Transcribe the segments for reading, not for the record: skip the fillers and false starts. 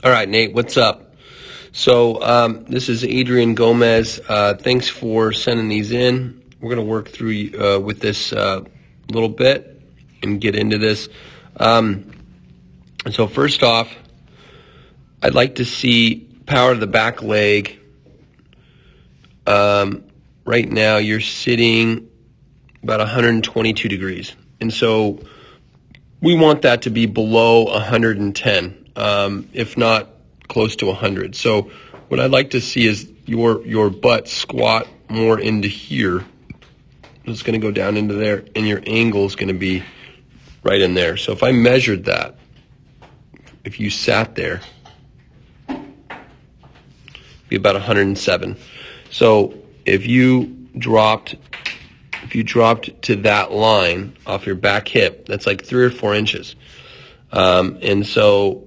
All right, Nate, what's up? So this is Adrian Gomez. Thanks for sending these in. We're going to work through with this little bit and get into this. So first off, I'd like to see power to the back leg. Right now you're sitting about 122 degrees. And so we want that to be below 110, if not close to 100. So what I'd like to see is your butt squat more into here. It's going to go down into there, and your angle is going to be right in there. So if I measured that, if you sat there, it'd be about 107. So if you dropped to that line off your back hip, that's like 3 or 4 inches. And so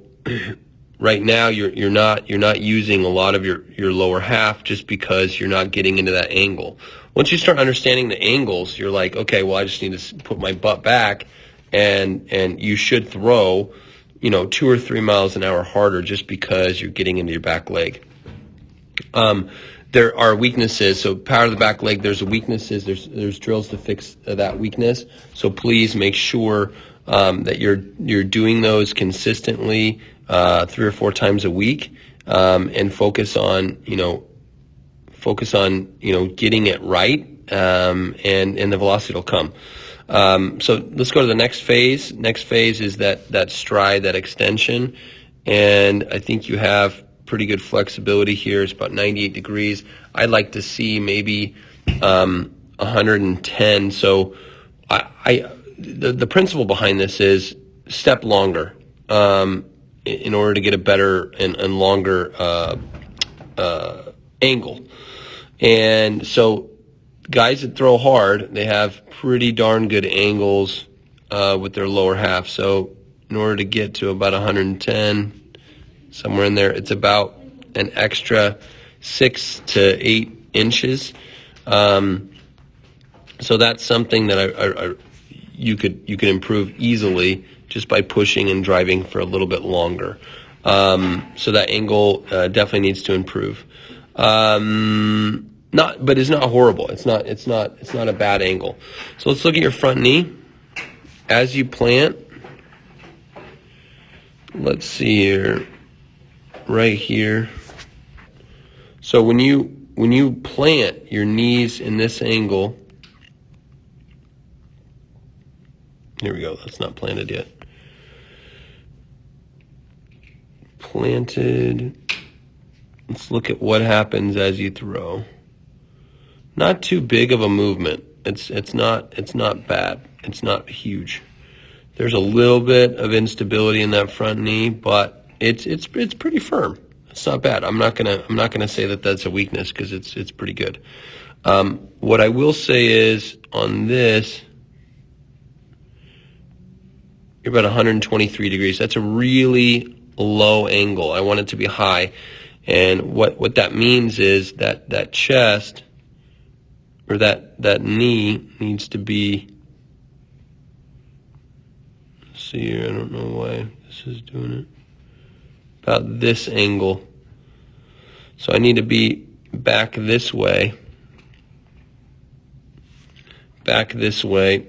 right now you're not using a lot of your lower half just because you're not getting into that angle. Once you start understanding the angles, you're like, okay, well, I just need to put my butt back, and you should throw, 2 or 3 miles an hour harder just because you're getting into your back leg. There are weaknesses. So power of the back leg, there's weaknesses. There's drills to fix that weakness. So please make sure that you're doing those consistently 3 or 4 times a week, and focus on getting it right, and the velocity will come. So let's go to the next phase. Next phase is that stride, that extension, and I think you have pretty good flexibility here. It's about 98 degrees. I'd like to see maybe 110. So the principle behind this is step longer in order to get a better and longer angle. And so guys that throw hard, they have pretty darn good angles with their lower half. So in order to get to about 110, somewhere in there, it's about an extra 6 to 8 inches. So that's something that you could improve easily just by pushing and driving for a little bit longer. So that angle definitely needs to improve. But it's not horrible. It's not a bad angle. So let's look at your front knee as you plant. Let's see here. Right here. So when you plant your knees in this angle, here we go, that's not planted yet. Planted. Let's look at what happens as you throw. Not too big of a movement. It's not bad. It's not huge. There's a little bit of instability in that front knee, but it's pretty firm. It's not bad. I'm not gonna say that that's a weakness, because it's pretty good. What I will say is on this, you're about 123 degrees. That's a really low angle. I want it to be high, and what that means is that chest or that knee needs to be. Let's see here. I don't know why this is doing it. About this angle. So I need to be back this way. Back this way.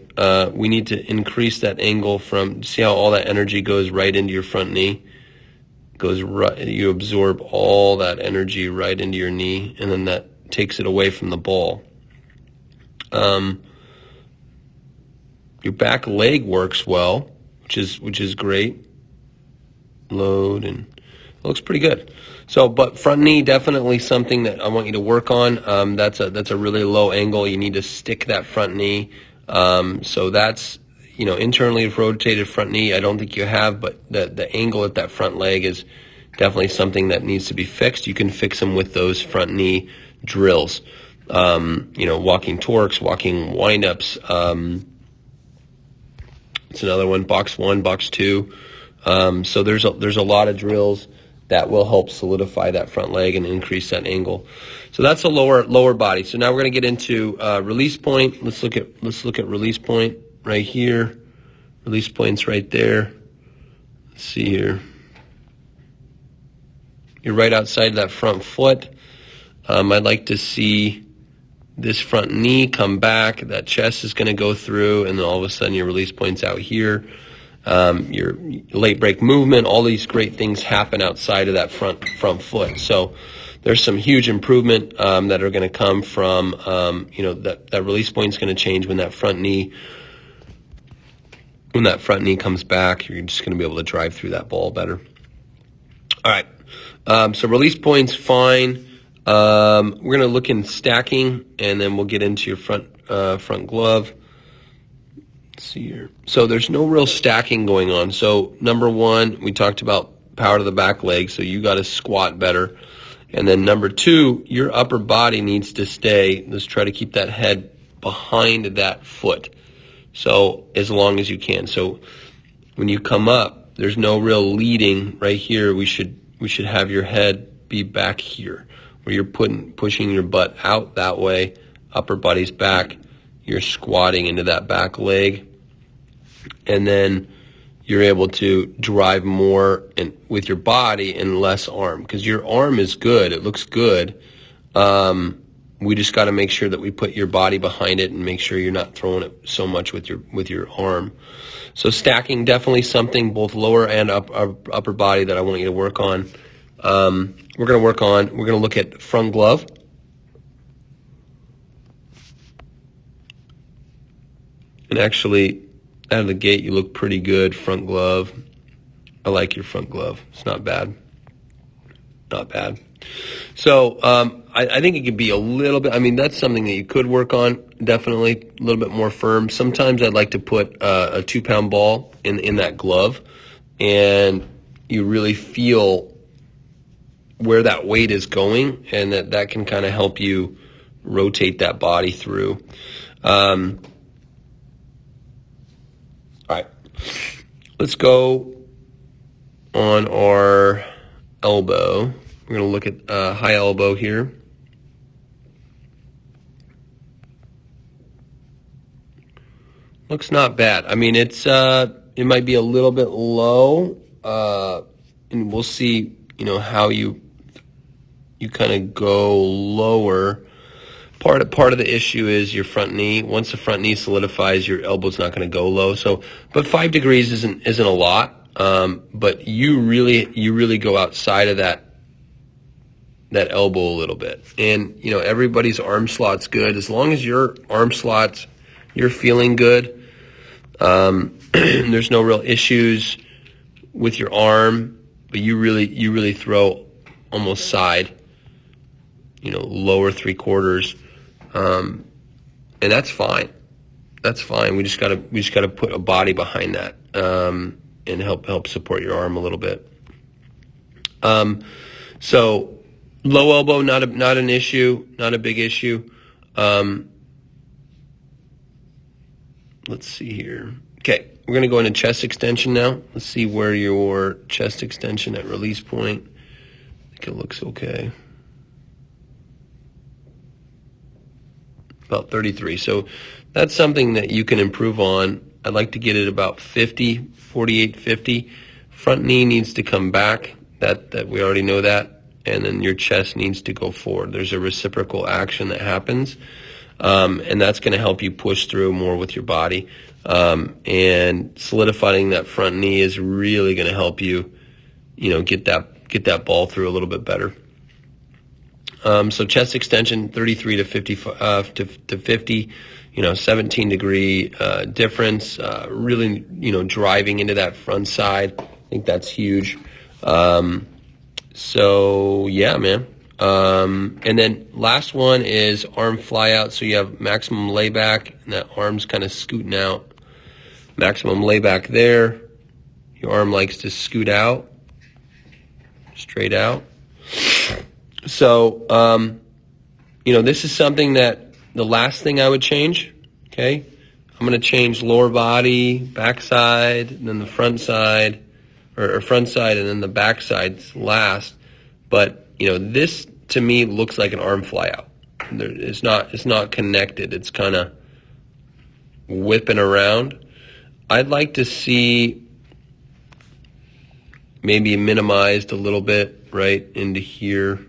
We need to increase that angle from, see how all that energy goes right into your front knee? Goes right, you absorb all that energy right into your knee, and then that takes it away from the ball. Your back leg works well, which is great. Load, and it looks pretty good. So, but front knee, definitely something that I want you to work on. That's a really low angle. You need to stick that front knee. So that's, internally rotated front knee, I don't think you have, but the angle at that front leg is definitely something that needs to be fixed. You can fix them with those front knee drills. Walking torques, walking windups. It's another one, box 1, box 2. So there's a lot of drills that will help solidify that front leg and increase that angle. So that's a lower body. So now we're going to get into release point. Let's look at release point right here. Release point's right there. Let's see here. You're right outside that front foot. I'd like to see this front knee come back. That chest is going to go through, and then all of a sudden your release point's out here. Your late break movement, all these great things happen outside of that front foot. So there's some huge improvement that are going to come from, that release point is going to change when that front knee comes back. You're just going to be able to drive through that ball better. All right. So release point's fine. We're going to look in stacking, and then we'll get into your front glove. Let's see here. So there's no real stacking going on. So number one, we talked about power to the back leg, so you got to squat better. And then number two, your upper body needs to stay. Let's try to keep that head behind that foot, so as long as you can. So when you come up, there's no real leading right here. We should have your head be back here, where you're pushing your butt out that way, upper body's back, you're squatting into that back leg, and then you're able to drive more with your body and less arm, because your arm is good, it looks good. We just got to make sure that we put your body behind it and make sure you're not throwing it so much with your arm. So stacking, definitely something both lower and upper body that I want you to work on. We're going to look at front glove. And actually, out of the gate, you look pretty good, front glove. I like your front glove. It's not bad. Not bad. So I think it could be a little bit, that's something that you could work on, definitely, a little bit more firm. Sometimes I'd like to put a 2-pound ball in that glove, and you really feel where that weight is going, and that can kind of help you rotate that body through. All right, let's go on our elbow. We're going to look at high elbow here. Looks not bad. It's it might be a little bit low, and we'll see, how you kind of go lower. Part of the issue is your front knee. Once the front knee solidifies, your elbow's not going to go low. So, but 5 degrees isn't a lot. But you really go outside of that elbow a little bit. And, everybody's arm slot's good. As long as your arm slots, you're feeling good. There's no real issues with your arm, but you really throw almost side, lower 3/4. And that's fine. That's fine. We just gotta put a body behind that, and help support your arm a little bit. So low elbow, not an issue, not a big issue. Let's see here. Okay, we're gonna go into chest extension now. Let's see where your chest extension at release point. I think it looks okay. About 33. So that's something that you can improve on. I'd like to get it about 50, 48, 50. Front knee needs to come back. That we already know that. And then your chest needs to go forward. There's a reciprocal action that happens. And that's going to help you push through more with your body. And solidifying that front knee is really going to help you, get that ball through a little bit better. So chest extension, 33 to 50, 17 degree difference. Really, driving into that front side. I think that's huge. So yeah, man. And then last one is arm fly out. So you have maximum layback, and that arm's kind of scooting out. Maximum layback there. Your arm likes to scoot out, straight out. So, this is something that the last thing I would change, okay? I'm going to change lower body, back side, and then the front side, or front side and then the back side's last. But, this to me looks like an arm fly out. It's not connected. It's kind of whipping around. I'd like to see maybe minimized a little bit right into here.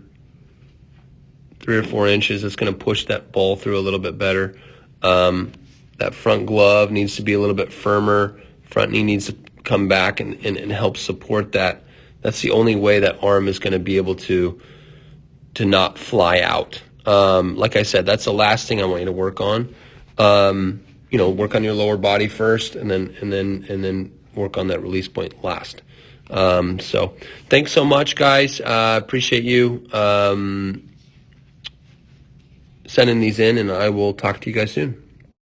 3 or 4 inches. It's going to push that ball through a little bit better. That front glove needs to be a little bit firmer. Front knee needs to come back and help support that. That's the only way that arm is going to be able to not fly out. Like I said, that's the last thing I want you to work on. Work on your lower body first, and then work on that release point last. So thanks so much, guys. Appreciate you sending these in, and I will talk to you guys soon.